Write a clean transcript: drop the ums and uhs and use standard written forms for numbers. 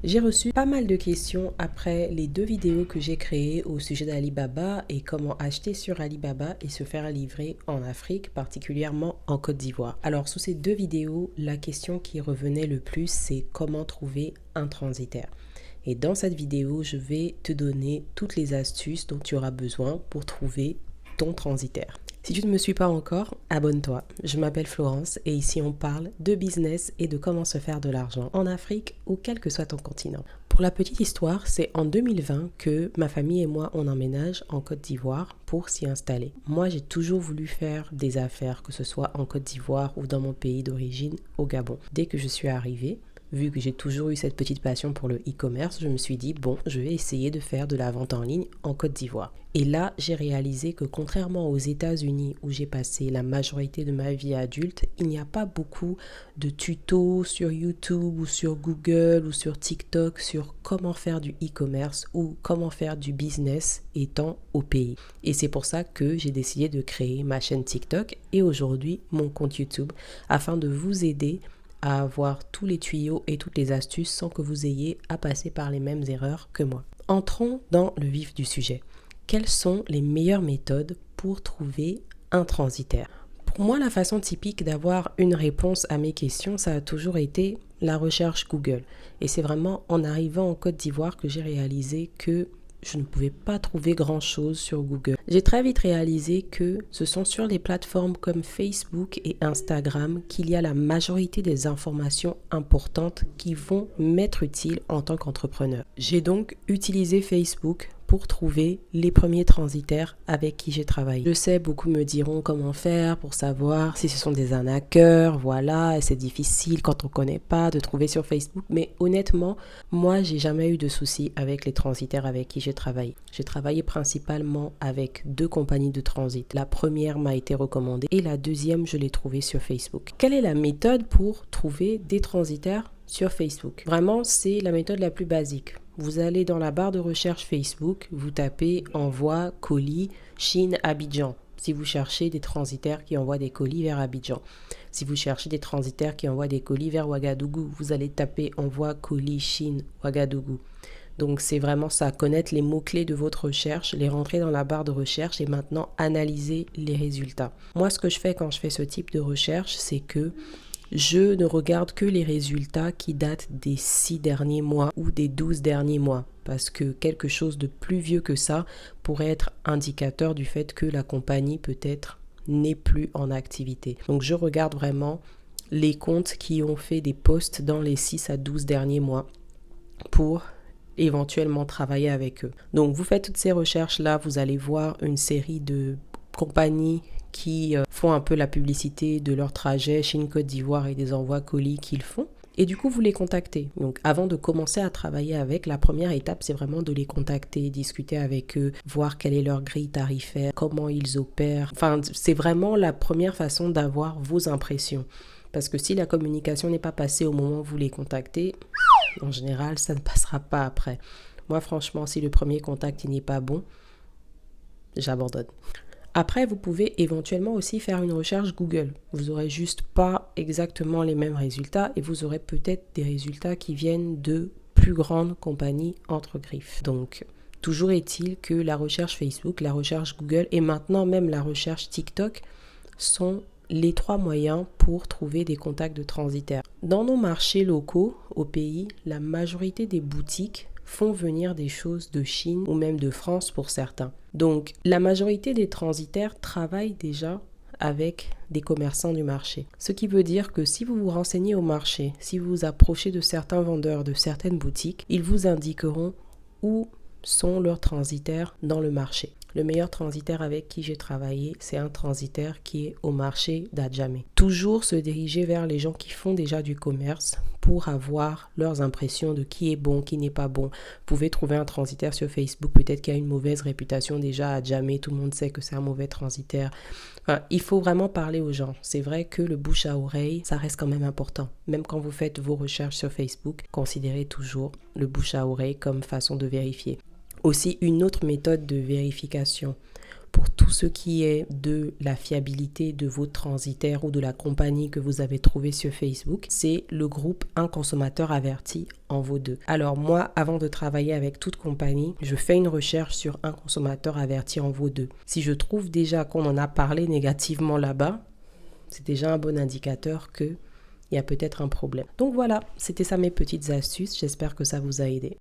J'ai reçu pas mal de questions après les 2 vidéos que j'ai créées au sujet d'Alibaba et comment acheter sur Alibaba et se faire livrer en Afrique, particulièrement en Côte d'Ivoire. Alors sous ces 2 vidéos, la question qui revenait le plus, c'est comment trouver un transitaire. Et dans cette vidéo, je vais te donner toutes les astuces dont tu auras besoin pour trouver ton transitaire. Si tu ne me suis pas encore, abonne-toi. Je m'appelle Florence et ici on parle de business et de comment se faire de l'argent en Afrique ou quel que soit ton continent. Pour la petite histoire, c'est en 2020 que ma famille et moi on emménage en Côte d'Ivoire pour s'y installer. Moi j'ai toujours voulu faire des affaires, que ce soit en Côte d'Ivoire ou dans mon pays d'origine, au Gabon. Dès que je suis arrivée, vu que j'ai toujours eu cette petite passion pour le e-commerce, je me suis dit, bon, je vais essayer de faire de la vente en ligne en Côte d'Ivoire. Et là, j'ai réalisé que contrairement aux États-Unis où j'ai passé la majorité de ma vie adulte, il n'y a pas beaucoup de tutos sur YouTube ou sur Google ou sur TikTok sur comment faire du e-commerce ou comment faire du business étant au pays. Et c'est pour ça que j'ai décidé de créer ma chaîne TikTok et aujourd'hui mon compte YouTube afin de vous aider à avoir tous les tuyaux et toutes les astuces sans que vous ayez à passer par les mêmes erreurs que moi. Entrons dans le vif du sujet. Quelles sont les meilleures méthodes pour trouver un transitaire ? Pour moi, la façon typique d'avoir une réponse à mes questions, ça a toujours été la recherche Google. Et c'est vraiment en arrivant en Côte d'Ivoire que j'ai réalisé que je ne pouvais pas trouver grand-chose sur Google. J'ai très vite réalisé que ce sont sur les plateformes comme Facebook et Instagram qu'il y a la majorité des informations importantes qui vont m'être utiles en tant qu'entrepreneur. J'ai donc utilisé Facebook pour trouver les premiers transitaires avec qui j'ai travaillé. Je sais, beaucoup me diront comment faire pour savoir si ce sont des arnaqueurs, voilà, c'est difficile quand on ne connaît pas de trouver sur Facebook, mais honnêtement, moi, j'ai jamais eu de soucis avec les transitaires avec qui j'ai travaillé. J'ai travaillé principalement avec 2 compagnies de transit. La première m'a été recommandée et la deuxième, je l'ai trouvée sur Facebook. Quelle est la méthode pour trouver des transitaires sur Facebook? Vraiment, c'est la méthode la plus basique. Vous allez dans la barre de recherche Facebook, vous tapez envoi colis Chine Abidjan. Si vous cherchez des transitaires qui envoient des colis vers Abidjan. Si vous cherchez des transitaires qui envoient des colis vers Ouagadougou, vous allez taper envoi colis Chine Ouagadougou. Donc c'est vraiment ça, connaître les mots-clés de votre recherche, les rentrer dans la barre de recherche et maintenant analyser les résultats. Moi, ce que je fais quand je fais ce type de recherche, c'est que je ne regarde que les résultats qui datent des 6 derniers mois ou des 12 derniers mois parce que quelque chose de plus vieux que ça pourrait être indicateur du fait que la compagnie peut-être n'est plus en activité. Donc je regarde vraiment les comptes qui ont fait des posts dans les 6 à 12 derniers mois pour éventuellement travailler avec eux. Donc vous faites toutes ces recherches-là, vous allez voir une série de compagnies qui font un peu la publicité de leur trajet Chine-Côte d'Ivoire et des envois colis qu'ils font. Et du coup, vous les contactez. Donc, avant de commencer à travailler avec, la première étape, c'est vraiment de les contacter, discuter avec eux, voir quelle est leur grille tarifaire, comment ils opèrent. Enfin, c'est vraiment la première façon d'avoir vos impressions. Parce que si la communication n'est pas passée au moment où vous les contactez, en général, ça ne passera pas après. Moi, franchement, si le premier contact n'est pas bon, j'abandonne. Après, vous pouvez éventuellement aussi faire une recherche Google. Vous n'aurez juste pas exactement les mêmes résultats et vous aurez peut-être des résultats qui viennent de plus grandes compagnies entre griffes. Donc, toujours est-il que la recherche Facebook, la recherche Google et maintenant même la recherche TikTok sont les 3 moyens pour trouver des contacts de transitaires. Dans nos marchés locaux au pays, la majorité des boutiques font venir des choses de Chine ou même de France pour certains. Donc, la majorité des transitaires travaillent déjà avec des commerçants du marché. Ce qui veut dire que si vous vous renseignez au marché, si vous vous approchez de certains vendeurs de certaines boutiques, ils vous indiqueront où sont leurs transitaires dans le marché. Le meilleur transitaire avec qui j'ai travaillé, c'est un transitaire qui est au marché d'Adjamé. Toujours se diriger vers les gens qui font déjà du commerce pour avoir leurs impressions de qui est bon, qui n'est pas bon. Vous pouvez trouver un transitaire sur Facebook, peut-être qu'il a une mauvaise réputation déjà à Adjamé, tout le monde sait que c'est un mauvais transitaire. Enfin, il faut vraiment parler aux gens. C'est vrai que le bouche à oreille, ça reste quand même important. Même quand vous faites vos recherches sur Facebook, considérez toujours le bouche à oreille comme façon de vérifier. Aussi, une autre méthode de vérification pour tous ce qui est de la fiabilité de votre transitaire ou de la compagnie que vous avez trouvé sur Facebook, c'est le groupe Un consommateur averti en vaut deux. Alors moi, avant de travailler avec toute compagnie, je fais une recherche sur Un consommateur averti en vaut deux. Si je trouve déjà qu'on en a parlé négativement là-bas, c'est déjà un bon indicateur que il y a peut-être un problème. Donc voilà, c'était ça mes petites astuces. J'espère que ça vous a aidé.